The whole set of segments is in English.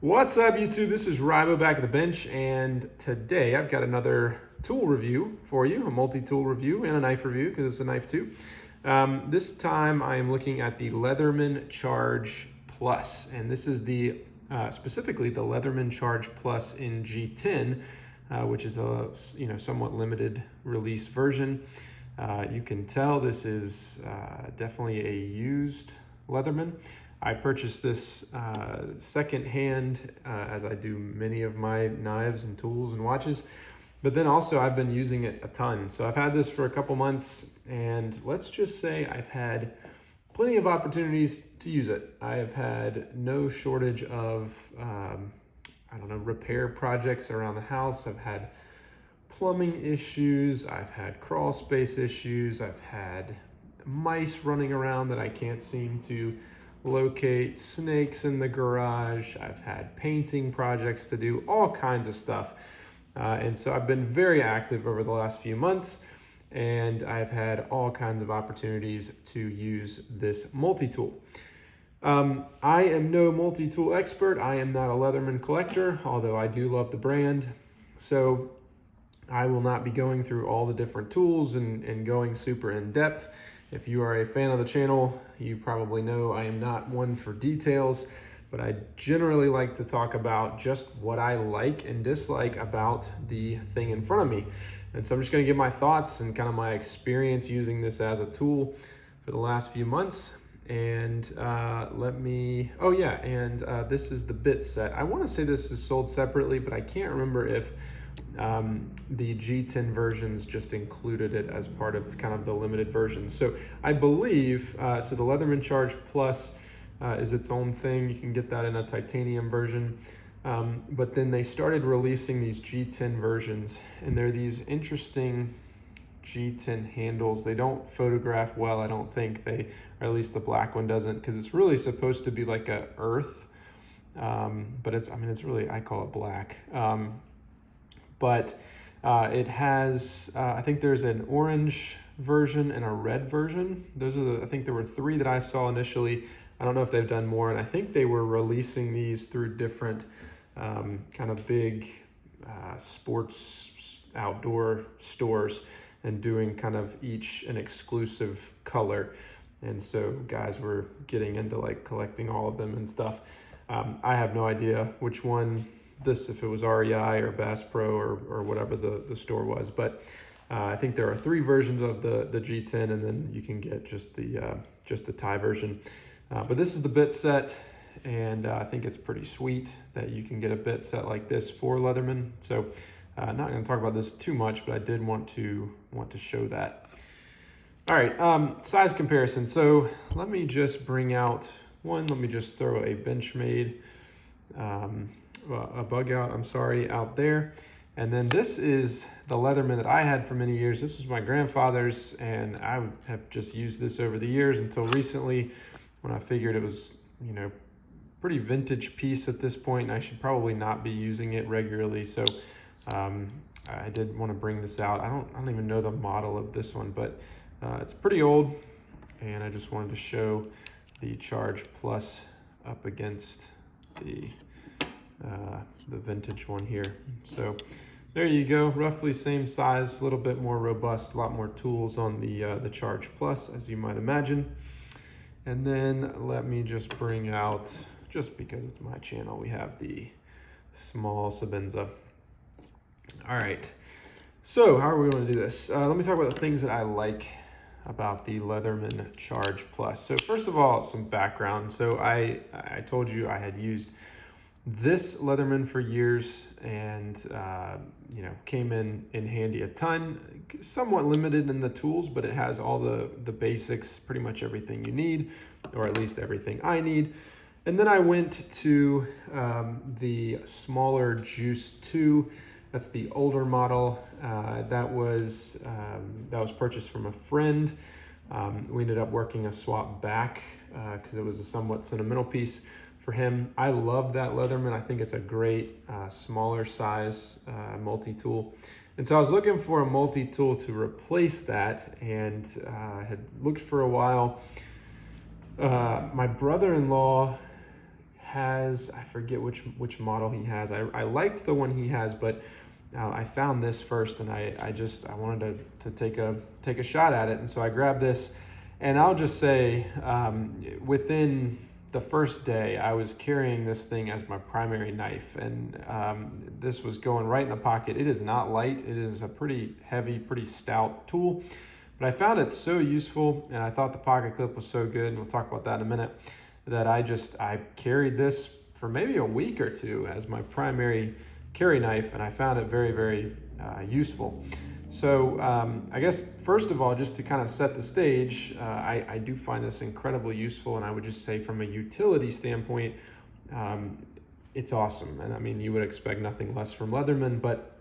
What's up, YouTube? This is Rybo back at the bench, and today I've got another tool review for you, a multi-tool review and a knife review because it's a knife too. This time I am looking at the Leatherman Charge Plus, and this is the specifically the Leatherman Charge Plus in G10, which is a somewhat limited release version. You can tell this is definitely a used Leatherman. I purchased this secondhand, as I do many of my knives and tools and watches, but then also I've been using it a ton. So I've had this for a couple months, and let's just say I've had plenty of opportunities to use it. I have had no shortage of, repair projects around the house. I've had plumbing issues, I've had crawl space issues, I've had mice running around that I can't seem to locate, snakes in the garage, I've had painting projects to do, all kinds of stuff. And so I've been very active over the last few months, and I've had all kinds of opportunities to use this multi-tool. I am no multi-tool expert. I am not a Leatherman collector, although I do love the brand. So I will not be going through all the different tools and going super in depth. If you are a fan of the channel, you probably know I am not one for details, but I generally like to talk about just what I like and dislike about the thing in front of me. And so I'm just gonna give my thoughts and kind of my experience using this as a tool for the last few months. And this is the bit set. I wanna say this is sold separately, but I can't remember if the G10 versions just included it as part of kind of the limited version. So I believe, so the Leatherman Charge Plus is its own thing. You can get that in a titanium version. But then they started releasing these G10 versions, and they're these interesting G10 handles. They don't photograph well, I don't think, or at least the black one doesn't, because it's really supposed to be like a earth, but it's really, I call it black. But it has, I think there's an orange version and a red version. Those are I think there were 3 that I saw initially. I don't know if they've done more, and I think they were releasing these through different kind of big sports outdoor stores and doing kind of each an exclusive color. And so guys were getting into like collecting all of them and stuff. I have no idea which one if it was REI or Bass Pro or whatever the store was, but I think there are 3 versions of the G10, and then you can get just the Thai version. But this is the bit set, and I think it's pretty sweet that you can get a bit set like this for Leatherman. So not going to talk about this too much, but I did want to show that. All right, size comparison. So let me just bring out one. Let me just throw a Benchmade. A bug out, out there. And then this is the Leatherman that I had for many years. This was my grandfather's, and I have just used this over the years until recently when I figured it was, pretty vintage piece at this point, and I should probably not be using it regularly. So I did want to bring this out. I don't even know the model of this one, but it's pretty old, and I just wanted to show the Charge Plus up against the vintage one here. So there you go, roughly same size, a little bit more robust, a lot more tools on the Charge Plus, as you might imagine. And then let me just bring out, just because it's my channel, we have the small Sabenza. All right, so how are we going to do this? Let me talk about the things that I like about the Leatherman Charge Plus. So first of all, some background. So I told you I had used this Leatherman for years, and came in handy a ton. Somewhat limited in the tools, but it has all the basics, pretty much everything you need, or at least everything I need. And then I went to the smaller Juice 2. That's the older model. That was purchased from a friend. We ended up working a swap back because it was a somewhat sentimental piece for him. I love that Leatherman. I think it's a great smaller size multi-tool. And so I was looking for a multi-tool to replace that, and had looked for a while. My brother-in-law has, I forget which model he has. I liked the one he has, but I found this first, and I wanted to take a shot at it, and so I grabbed this. And I'll just say, within the first day, I was carrying this thing as my primary knife, and this was going right in the pocket. It is not light. It is a pretty heavy, pretty stout tool, but I found it so useful, and I thought the pocket clip was so good, and we'll talk about that in a minute, that I carried this for maybe a week or two as my primary carry knife, and I found it very, very useful. So I guess first of all, just to kind of set the stage, I do find this incredibly useful, and I would just say from a utility standpoint, it's awesome. And I mean, you would expect nothing less from Leatherman, but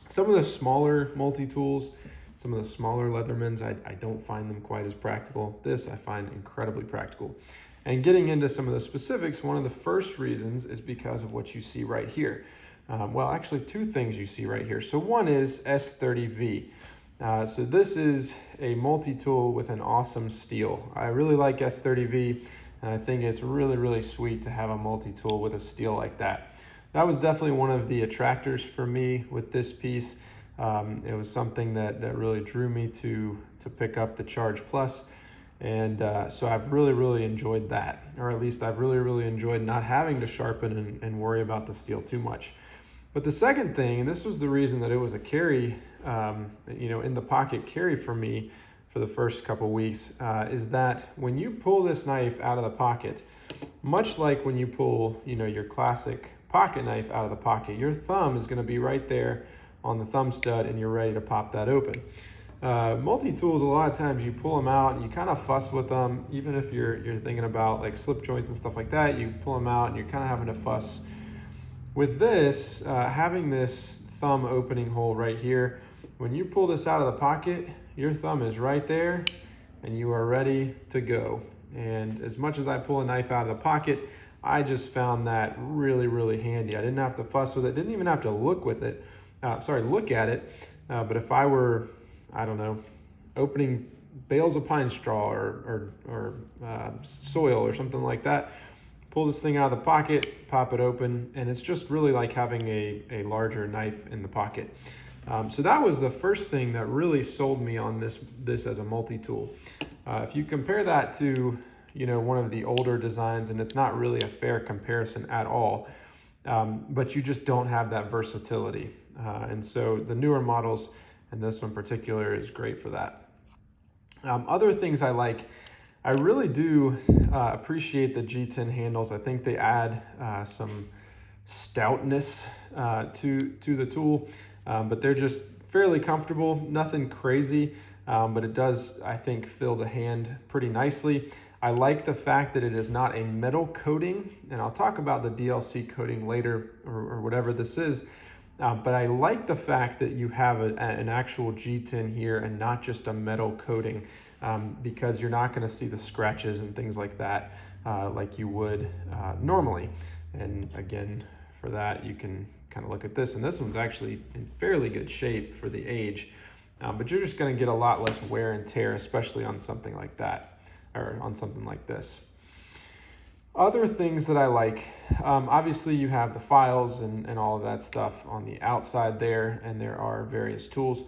some of the smaller multi-tools, some of the smaller Leathermans, I don't find them quite as practical. This I find incredibly practical. And getting into some of the specifics, one of the first reasons is because of what you see right here. Well, actually two things you see right here. So one is S30V. So this is a multi-tool with an awesome steel. I really like S30V, and I think it's really, really sweet to have a multi-tool with a steel like that. That was definitely one of the attractors for me with this piece. It was something that really drew me to pick up the Charge Plus. And so I've really, really enjoyed that, or at least I've really, really enjoyed not having to sharpen and worry about the steel too much. But the second thing, and this was the reason that it was a carry, in the pocket carry for me for the first couple weeks, is that when you pull this knife out of the pocket, much like when you pull, your classic pocket knife out of the pocket, your thumb is going to be right there on the thumb stud, and you're ready to pop that open. Multi-tools, a lot of times you pull them out and you kind of fuss with them, even if you're thinking about like slip joints and stuff like that. You pull them out and you're kind of having to fuss. With this, having this thumb opening hole right here, when you pull this out of the pocket, your thumb is right there and you are ready to go. And as much as I pull a knife out of the pocket, I just found that really, really handy. I didn't have to fuss with it, didn't even have to look at it. But if I were, I don't know, opening bales of pine straw or soil or something like that, pull this thing out of the pocket, pop it open, and it's just really like having a larger knife in the pocket. So that was the first thing that really sold me on this as a multi-tool. If you compare that to one of the older designs, and it's not really a fair comparison at all, but you just don't have that versatility. And so the newer models, and this one in particular, is great for that. Other things I like, I really do appreciate the G10 handles. I think they add some stoutness to the tool, but they're just fairly comfortable, nothing crazy, but it does, I think, fill the hand pretty nicely. I like the fact that it is not a metal coating, and I'll talk about the DLC coating later, or whatever this is. But I like the fact that you have an actual G10 here and not just a metal coating, because you're not going to see the scratches and things like that like you would normally. And again, for that, you can kind of look at this, and this one's actually in fairly good shape for the age, but you're just going to get a lot less wear and tear, especially on something like that, or on something like this. Other things that I like, obviously you have the files and all of that stuff on the outside there, and there are various tools.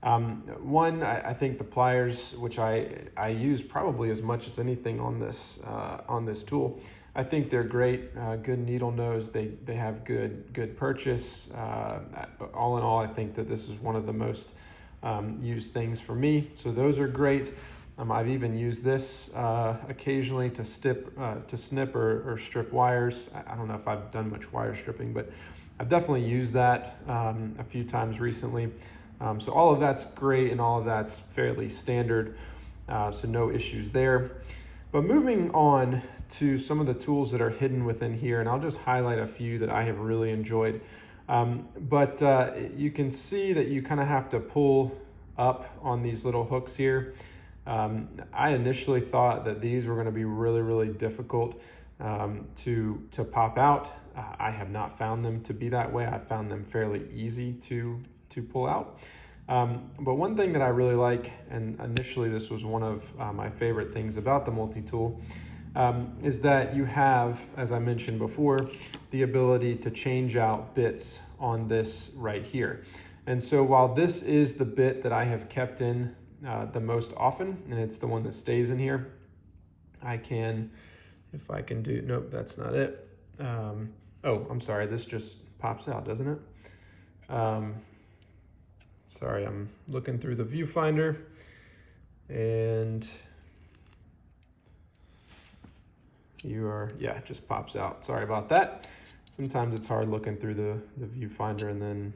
I think the pliers, which I use probably as much as anything on this tool, I think they're great. Good needle nose. They have good purchase. All in all, I think that this is one of the most used things for me. So those are great. I've even used this occasionally to snip or strip wires. I don't know if I've done much wire stripping, but I've definitely used that a few times recently. So all of that's great, and all of that's fairly standard, so no issues there. But moving on to some of the tools that are hidden within here, and I'll just highlight a few that I have really enjoyed. But you can see that you kind of have to pull up on these little hooks here. I initially thought that these were going to be really, really difficult to pop out. I have not found them to be that way. I found them fairly easy to pull out. But one thing that I really like, and initially this was one of my favorite things about the multi-tool, is that you have, as I mentioned before, the ability to change out bits on this right here. And so while this is the bit that I have kept in the most often, and it's the one that stays in here, I can, if I can do, nope, that's not it. Oh, I'm sorry, this just pops out, doesn't it? Sorry, I'm looking through the viewfinder and yeah, it just pops out. Sorry about that. Sometimes it's hard looking through the viewfinder and then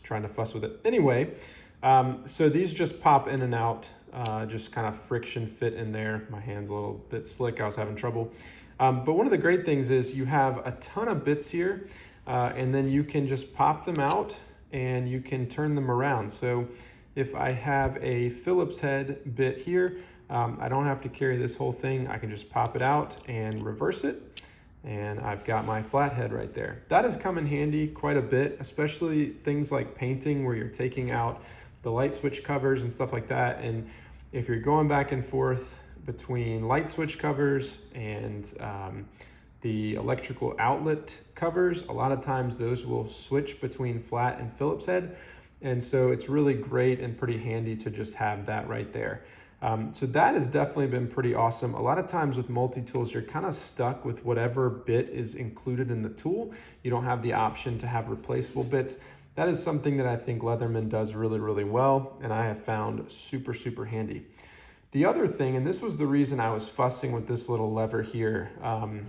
trying to fuss with it. Anyway, so these just pop in and out, just kind of friction fit in there. My hand's a little bit slick, I was having trouble. But one of the great things is you have a ton of bits here, and then you can just pop them out and you can turn them around. So if I have a Phillips head bit here, I don't have to carry this whole thing. I can just pop it out and reverse it, and I've got my flathead right there. That has come in handy quite a bit, especially things like painting where you're taking out the light switch covers and stuff like that. And if you're going back and forth between light switch covers and the electrical outlet covers, a lot of times those will switch between flat and Phillips head. And so it's really great and pretty handy to just have that right there. So that has definitely been pretty awesome. A lot of times with multi-tools, you're kind of stuck with whatever bit is included in the tool. You don't have the option to have replaceable bits. That is something that I think Leatherman does really, really well, and I have found super, super handy. The other thing, and this was the reason I was fussing with this little lever here,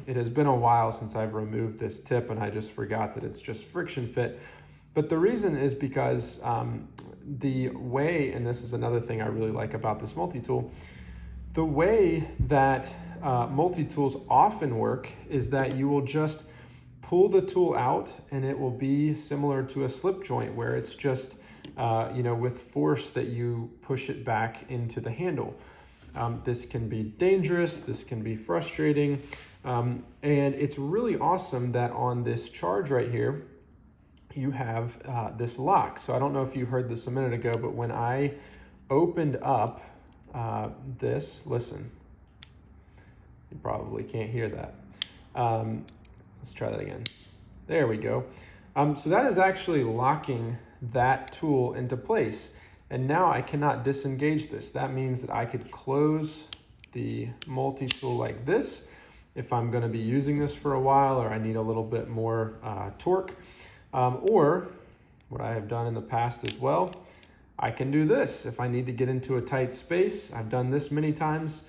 it has been a while since I've removed this tip and I just forgot that it's just friction fit. But the reason is because the way, and this is another thing I really like about this multi-tool, the way that multi-tools often work is that you will just pull the tool out and it will be similar to a slip joint where it's just, with force that you push it back into the handle. This can be dangerous, this can be frustrating, and it's really awesome that on this charge right here, you have this lock. So I don't know if you heard this a minute ago, but when I opened up this, listen, you probably can't hear that. Let's try that again. There we go. So that is actually locking that tool into place. And now I cannot disengage this. That means that I could close the multi-tool like this if I'm gonna be using this for a while or I need a little bit more torque. Or what I have done in the past as well, I can do this if I need to get into a tight space. I've done this many times,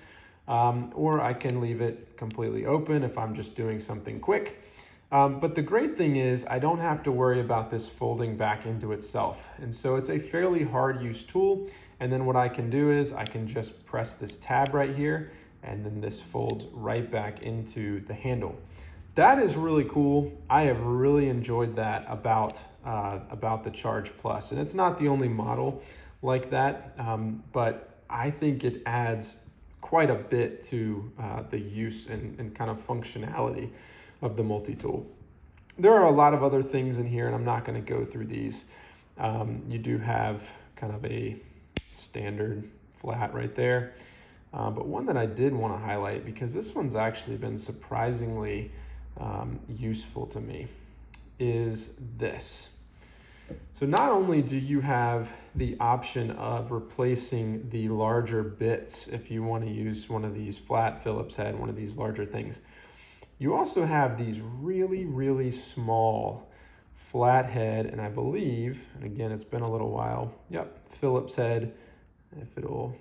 or I can leave it completely open if I'm just doing something quick. But the great thing is I don't have to worry about this folding back into itself. And so it's a fairly hard use tool. And then what I can do is I can just press this tab right here, and then this folds right back into the handle. That is really cool. I have really enjoyed that about the Charge Plus. And it's not the only model like that, but I think it adds quite a bit to the use and kind of functionality of the multi-tool. There are a lot of other things in here, and I'm not going to go through these. You do have kind of a standard flat right there. But one that I did want to highlight, because this one's actually been surprisingly useful to me, is this. So not only do you have the option of replacing the larger bits if you want to use one of these flat Phillips head, one of these larger things, you also have these really, really small flathead, and I believe, and again, it's been a little while, yep, Phillips head, if it'll,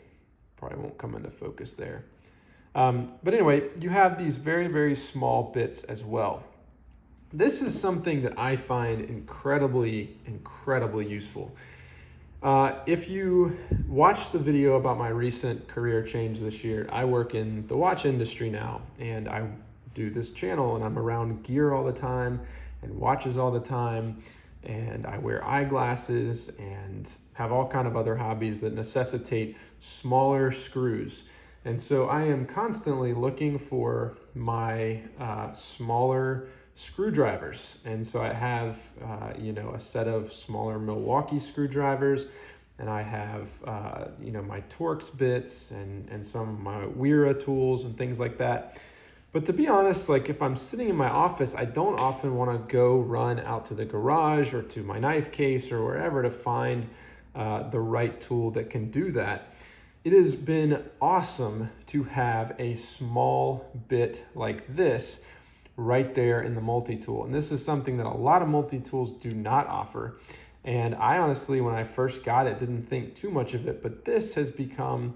probably won't come into focus there. But anyway, you have these very, very small bits as well. This is something that I find incredibly, incredibly useful. If you watched the video about my recent career change this year, I work in the watch industry now, and I do this channel, and I'm around gear all the time and watches all the time, and I wear eyeglasses and have all kind of other hobbies that necessitate smaller screws. And so I am constantly looking for my smaller screwdrivers. And so I have, a set of smaller Milwaukee screwdrivers. and I have you know, my Torx bits and some of my Wera tools and things like that. But to be honest, like if I'm sitting in my office, I don't often want to go run out to the garage or to my knife case or wherever to find the right tool that can do that. It has been awesome to have a small bit like this right there in the multi-tool. And this is something that a lot of multi-tools do not offer. And I honestly, when I first got it, didn't think too much of it, but this has become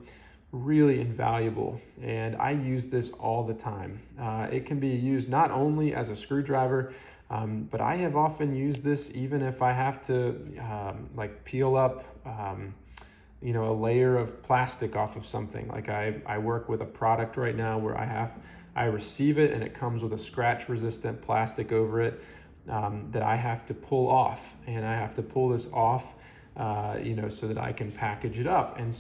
really invaluable. And I use this all the time. It can be used not only as a screwdriver, but I have often used this even if I have to like peel up you know, a layer of plastic off of something. Like I work with a product right now where I receive it and it comes with a scratch resistant plastic over it that I have to pull off, and I have to pull this off you know, so that I can package it up. And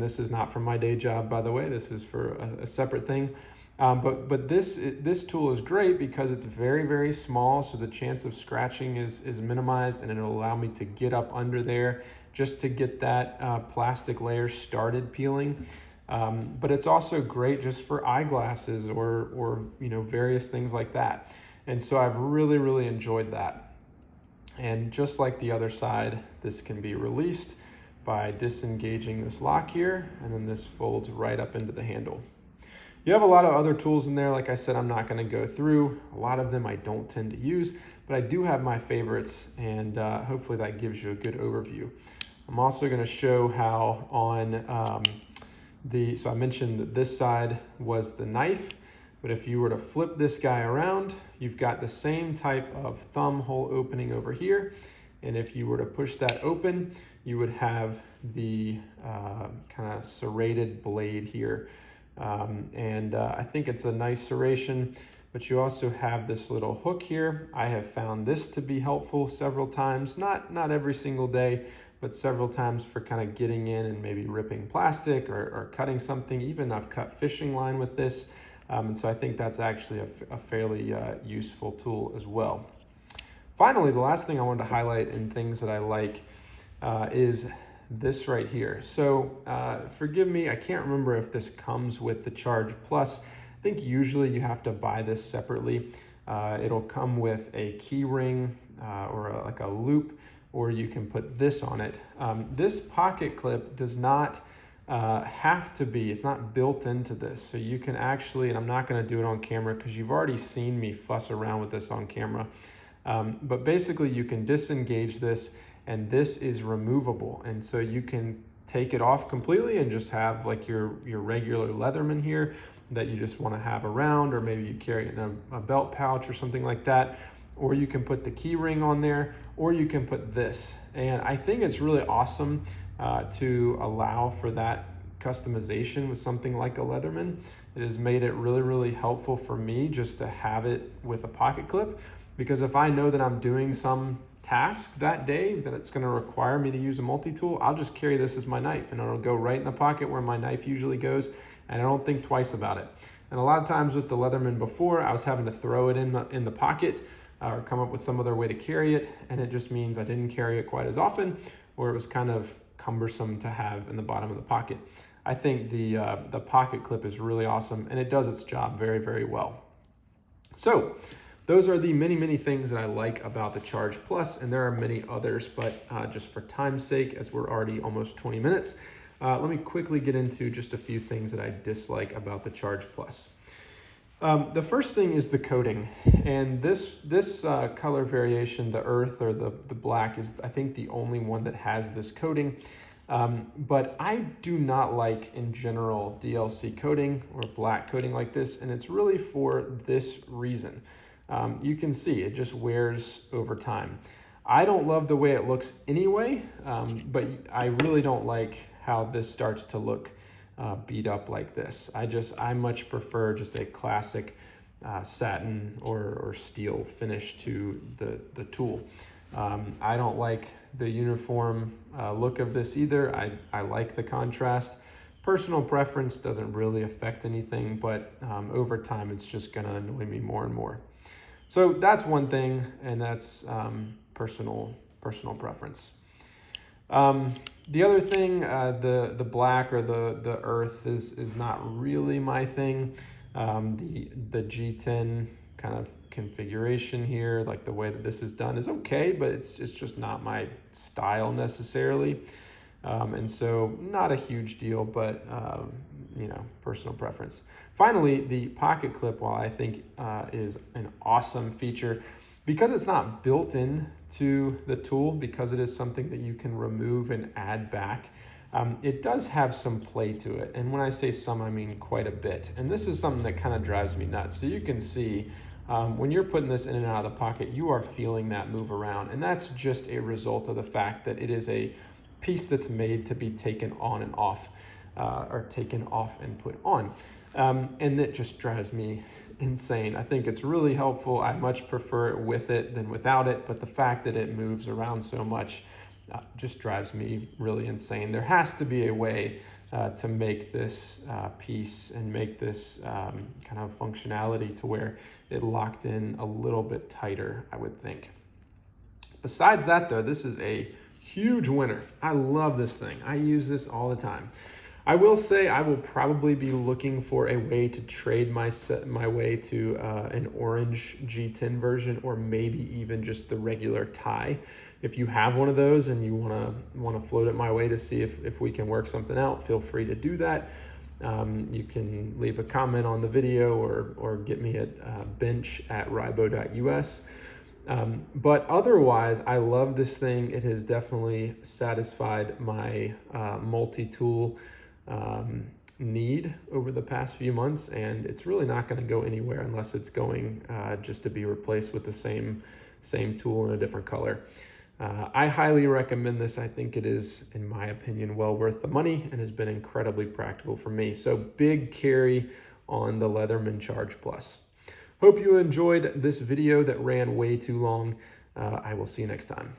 this is not from my day job, by the way, this is for a separate thing. But this tool is great because it's very, very small, so the chance of scratching is minimized, and it'll allow me to get up under there just to get that plastic layer started peeling. But it's also great just for eyeglasses or you know, various things like that. And so I've really, really enjoyed that. And just like the other side, this can be released by disengaging this lock here, and then this folds right up into the handle. You have a lot of other tools in there. Like I said, I'm not going to go through. A lot of them I don't tend to use, but I do have my favorites, and hopefully that gives you a good overview. I'm also going to show how on so I mentioned that this side was the knife, but if you were to flip this guy around, you've got the same type of thumb hole opening over here. And if you were to push that open, you would have the kind of serrated blade here. I think it's a nice serration, but you also have this little hook here. I have found this to be helpful several times, not every single day, but several times for kind of getting in and maybe ripping plastic or cutting something. Even I've cut fishing line with this. And so I think that's actually a fairly useful tool as well. Finally, the last thing I wanted to highlight in things that I like is this right here. So forgive me, I can't remember if this comes with the Charge Plus. I think usually you have to buy this separately. It'll come with a key ring or like a loop, or you can put this on it. This pocket clip does not have to be, it's not built into this. So you can actually, and I'm not going to do it on camera because you've already seen me fuss around with this on camera. But basically you can disengage this, and this is removable. And so you can take it off completely and just have like your regular Leatherman here that you just want to have around, or maybe you carry it in a belt pouch or something like that. Or you can put the key ring on there, or you can put this. And I think it's really awesome to allow for that customization with something like a Leatherman. It has made it really, really helpful for me just to have it with a pocket clip, because if I know that I'm doing some task that day that it's going to require me to use a multi-tool, I'll just carry this as my knife, and it'll go right in the pocket where my knife usually goes, and I don't think twice about it. And a lot of times with the Leatherman before, I was having to throw it in the pocket or come up with some other way to carry it, and it just means I didn't carry it quite as often, or it was kind of cumbersome to have in the bottom of the pocket. I think the pocket clip is really awesome, and it does its job very, very well. So those are the many, many things that I like about the Charge Plus, and there are many others, but just for time's sake, as we're already almost 20 minutes, let me quickly get into just a few things that I dislike about the Charge Plus. The first thing is the coating, and this color variation, the earth or the black, is I think the only one that has this coating. But I do not like in general DLC coating or black coating like this, and it's really for this reason. You can see it just wears over time. I don't love the way it looks anyway, but I really don't like how this starts to look beat up like this. I much prefer just a classic satin or steel finish to the tool. I don't like the uniform look of this either. I like the contrast. Personal preference doesn't really affect anything, but over time it's just gonna annoy me more and more. So that's one thing, and that's personal preference. The other thing, the black or the earth is not really my thing. The G10 kind of configuration here, like the way that this is done, is okay, but it's just not my style necessarily. And so not a huge deal, but you know, personal preference. Finally, the pocket clip, while I think is an awesome feature, because it's not built in to the tool, because it is something that you can remove and add back, it does have some play to it. And when I say some, I mean quite a bit. And this is something that kind of drives me nuts. So you can see when you're putting this in and out of the pocket, you are feeling that move around. And that's just a result of the fact that it is a piece that's made to be taken on and off, or taken off and put on. And it just drives me insane. I think it's really helpful. I much prefer it with it than without it, but the fact that it moves around so much just drives me really insane. There has to be a way to make this piece and make this kind of functionality to where it locked in a little bit tighter, I would think. Besides that though, this is a huge winner. I love this thing. I use this all the time. I will say I will probably be looking for a way to trade my way to an orange G10 version, or maybe even just the regular tie. If you have one of those and you want to float it my way to see if we can work something out, feel free to do that. You can leave a comment on the video or get me at bench@ribo.us. But otherwise, I love this thing. It has definitely satisfied my multi-tool need over the past few months, and it's really not going to go anywhere unless it's going just to be replaced with the same tool in a different color. I highly recommend this. I think it is, in my opinion, well worth the money and has been incredibly practical for me. So big carry on the Leatherman Charge Plus. Hope you enjoyed this video that ran way too long. I will see you next time.